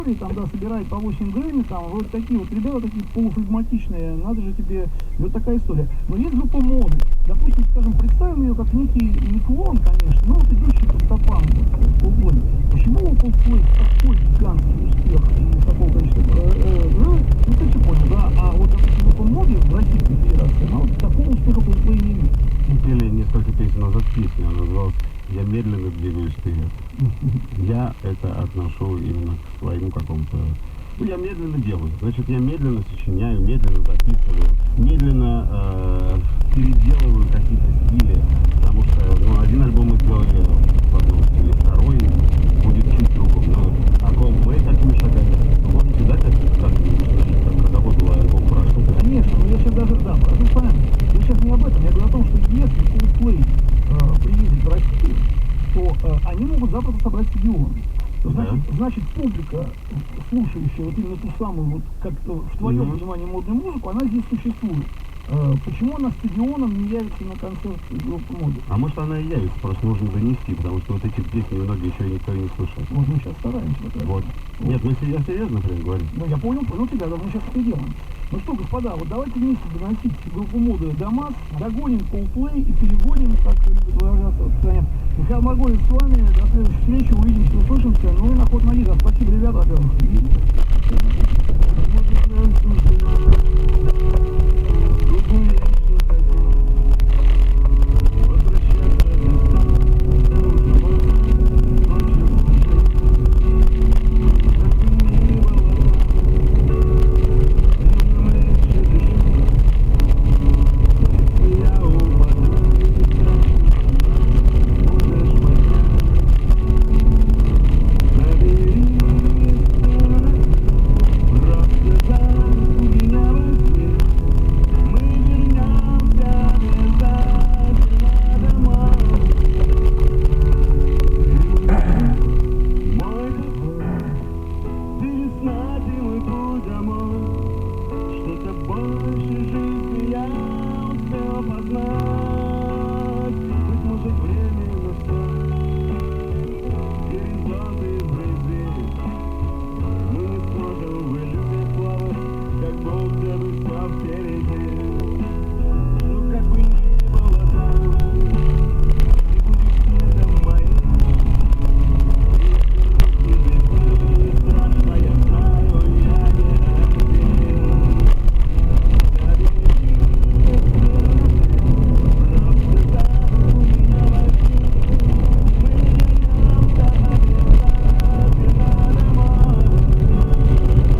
там, да, собирает по 8 Грэмми, там, вот такие вот ребята, такие полуфлегматичные, надо же тебе, вот такая история. Но есть группа моды, допустим, скажем, представим ее как некий, не клон, конечно, но вот идущий по стопам, Coldplay. Почему у Coldplay такой гигантский успех и такого количества, ну ты все понял, да, а вот, допустим, группа моды в Российской Федерации, она вот такого успеха Coldplay не имеет. Мы пели несколько песен назад песню, она называлась «Я медленно двигаюсь вперед». Я это отношу именно к своему какому-то... Ну, я медленно делаю. Значит, я медленно сочиняю, медленно записываю, медленно переделываю какие-то стили. Потому что один альбом мы сделали в одном стиле, второй будет чуть другом. Но а Coldplay такими шагами, вы можете дать это, как какой был альбом прошел? Конечно, но я сейчас даже, да, ну понятно, я сейчас не об этом, я говорю о том, что если Coldplay приедет в Россию, то они могут запросто собрать стадион. Значит, публика, слушающая вот именно ту самую, вот как-то в твоем понимании модную музыку, она здесь существует. Почему она стадионом не явится на концерт группы моды? А может она и явится, просто нужно донести, потому что вот эти песни многие еще никто не слышал. Вот мы сейчас стараемся. Вот. Нет, мы сейчас серьезно прям говорим. Ну я понял тебя, да, мы сейчас это делаем. Ну что, господа, вот давайте вместе доносить группу моды до масс, догоним Coldplay и перегоним, как любят выражаться, Михаил Марголин с вами, до следующей встречи, увидимся, услышимся, ну и на ход ноги, да, спасибо, ребята.